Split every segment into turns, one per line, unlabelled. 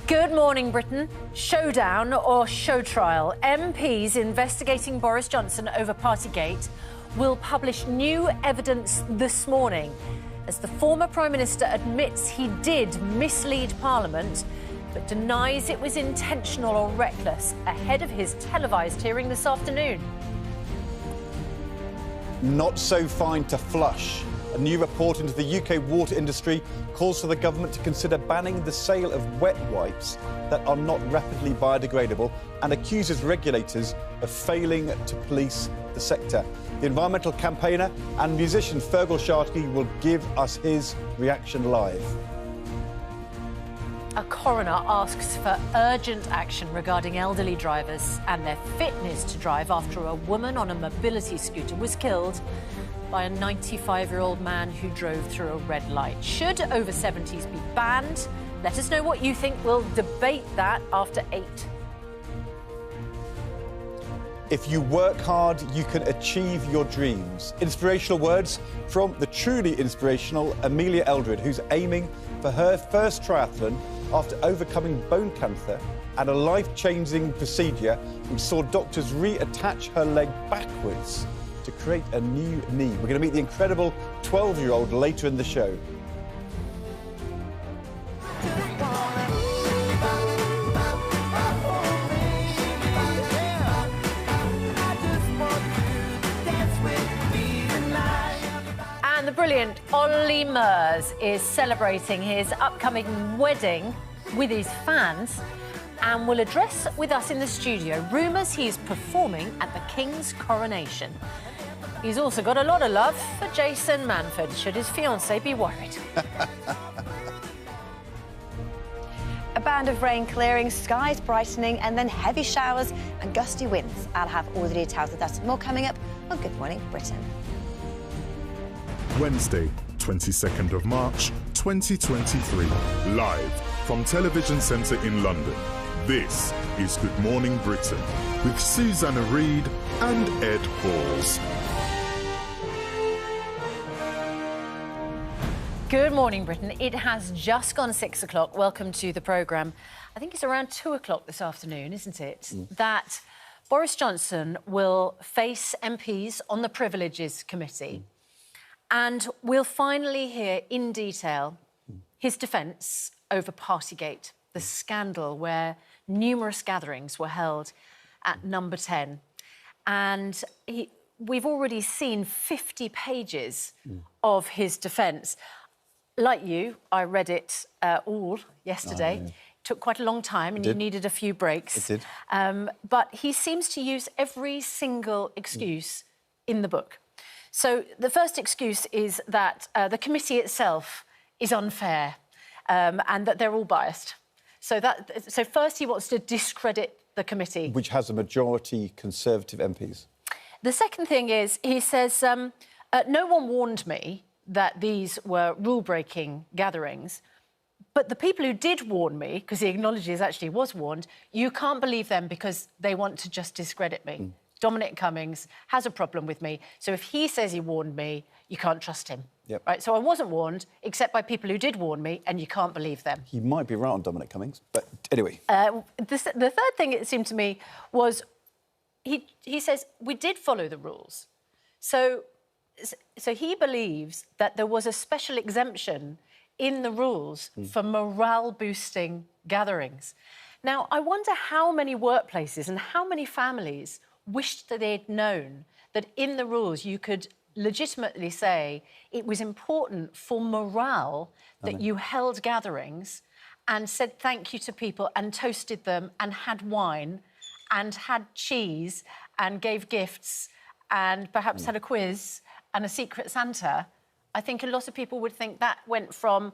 Good morning, Britain. Showdown or show trial? MPs investigating Boris Johnson over Partygate will publish new evidence this morning as the former Prime Minister admits he did mislead Parliament but denies it was intentional or reckless ahead of his televised hearing this afternoon.
Not so fine to flush. A new report into the UK water industry calls for the government to consider banning the sale of wet wipes that are not rapidly biodegradable and accuses regulators of failing to police the sector. The environmental campaigner and musician Fergal Sharkey will give us his reaction live.
A coroner asks for urgent action regarding elderly drivers and their fitness to drive after a woman on a mobility scooter was killed by a 95-year-old man who drove through a red light. Should over 70s be banned? Let us know what you think. We'll debate that after 8.
If you work hard, you can achieve your dreams. Inspirational words from the truly inspirational Amelia Eldred, who's aiming for her first triathlon after overcoming bone cancer and a life-changing procedure which saw doctors reattach her leg backwards to create a new knee. We're going to meet the incredible 12-year-old later in the show.
And the brilliant Ollie Murs is celebrating his upcoming wedding with his fans and will address with us in the studio rumours he's performing at the King's coronation. He's also got a lot of love for Jason Manford, should his fiancée be worried.
A band of rain clearing, skies brightening, and then heavy showers and gusty winds. I'll have all the details of that and more coming up on Good Morning Britain.
Wednesday, 22nd of March, 2023. Live from Television Centre in London. This is Good Morning Britain with Susanna Reid and Ed Balls.
Good morning, Britain. It has just gone 6 o'clock. Welcome to the programme. I think it's around 2 o'clock this afternoon, isn't it? That Boris Johnson will face MPs on the Privileges Committee. And we'll finally hear in detail his defence over Partygate, the scandal where numerous gatherings were held at number 10. And we've already seen 50 pages of his defence. Like you, I read it all yesterday.
Oh, yeah.
Took quite a long time and you needed a few breaks.
It did.
But he seems to use every single excuse in the book. So the first excuse is that the committee itself is unfair and that they're all biased. So first he wants to discredit the committee.
Which has a majority Conservative MPs.
The second thing is, he says, no one warned me that these were rule-breaking gatherings, but the people who did warn me, because he acknowledges actually was warned, you can't believe them because they want to just discredit me. Dominic Cummings has a problem with me, so if he says he warned me, you can't trust him.
Yep.
Right? So I wasn't warned, except by people who did warn me, and you can't believe them.
He might be right on Dominic Cummings, but anyway.
The third thing, it seemed to me, was he says, we did follow the rules. So he believes that there was a special exemption in the rules for morale-boosting gatherings. Now, I wonder how many workplaces and how many families wished that they'd known that in the rules you could legitimately say it was important for morale that you held gatherings and said thank you to people and toasted them and had wine and had cheese and gave gifts and perhaps had a quiz and a secret Santa. I think a lot of people would think that went from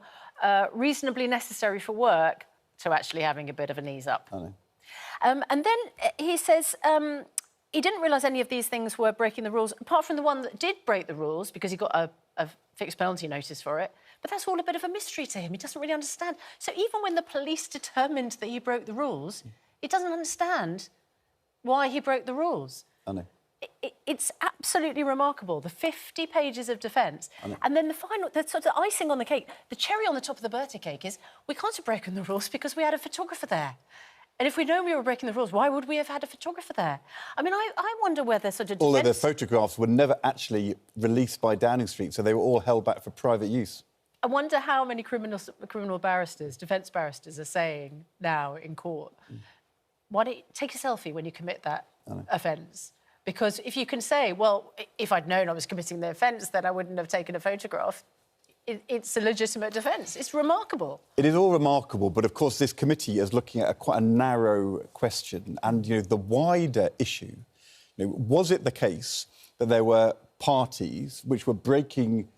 reasonably necessary for work to actually having a bit of an ease up. And then he says he didn't realise any of these things were breaking the rules, apart from the one that did break the rules because he got a fixed penalty notice for it. But that's all a bit of a mystery to him. He doesn't really understand. So even when the police determined that he broke the rules, he doesn't understand why he broke the rules.
I know.
It's absolutely remarkable, the 50 pages of defence. And then the sort of icing on the cake, the cherry on the top of the birthday cake is we can't have broken the rules because we had a photographer there. And if we'd known we were breaking the rules, why would we have had a photographer there? I mean, I wonder whether sort of defence...
Although the photographs were never actually released by Downing Street, so they were all held back for private use.
I wonder how many criminal barristers, defence barristers, are saying now in court, why don't you take a selfie when you commit that offence? Because if you can say, well, if I'd known I was committing the offence, then I wouldn't have taken a photograph, it's a legitimate defence. It's remarkable. It
is all remarkable, but, of course, this committee is looking at quite a narrow question. And, you know, the wider issue, you know, was it the case that there were parties which were breaking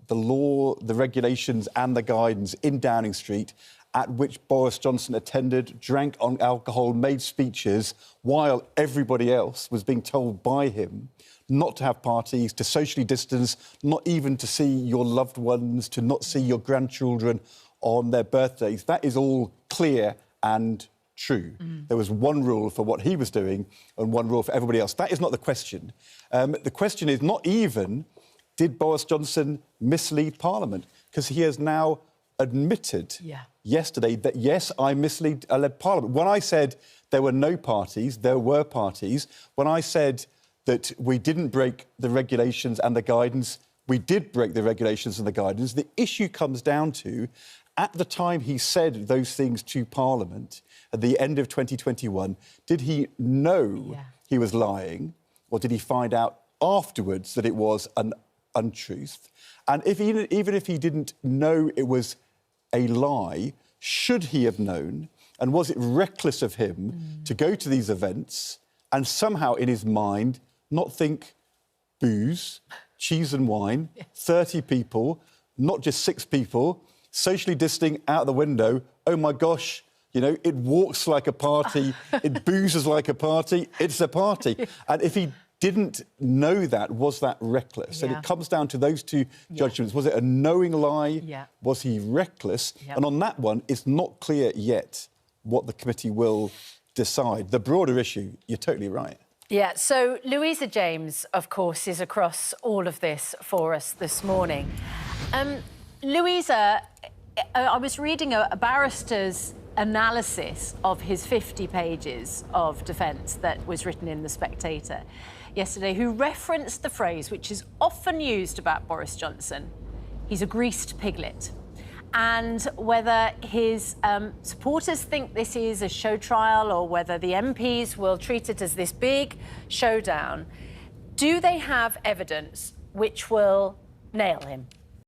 the law, the regulations and the guidance in Downing Street at which Boris Johnson attended, drank on alcohol, made speeches, while everybody else was being told by him not to have parties, to socially distance, not even to see your loved ones, to not see your grandchildren on their birthdays. That is all clear and true. There was one rule for what he was doing and one rule for everybody else. That is not the question. The question is not even, did Boris Johnson mislead Parliament? Because he has now admitted yesterday that, yes, I misled Parliament. When I said there were no parties, there were parties. When I said that we didn't break the regulations and the guidance, we did break the regulations and the guidance. The issue comes down to, at the time he said those things to Parliament, at the end of 2021, did he know he was lying, or did he find out afterwards that it was an untruth? And even if he didn't know it was a lie, should he have known? And was it reckless of him to go to these events and somehow in his mind not think booze, cheese and wine, 30 people, not just 6 people, socially distancing out the window, oh my gosh, you know, it walks like a party, it boozes like a party, it's a party. And if he didn't know that, was that reckless? And it comes down to those two judgments. Was it a knowing lie? Was he reckless? And on that one, it's not clear yet what the committee will decide. The broader issue, you're totally right.
Yeah, so Louisa James, of course, is across all of this for us this morning. Louisa, I was reading a barrister's analysis of his 50 pages of defence that was written in The Spectator yesterday, who referenced the phrase, which is often used about Boris Johnson, he's a greased piglet. And whether his supporters think this is a show trial or whether the MPs will treat it as this big showdown, do they have evidence which will nail him?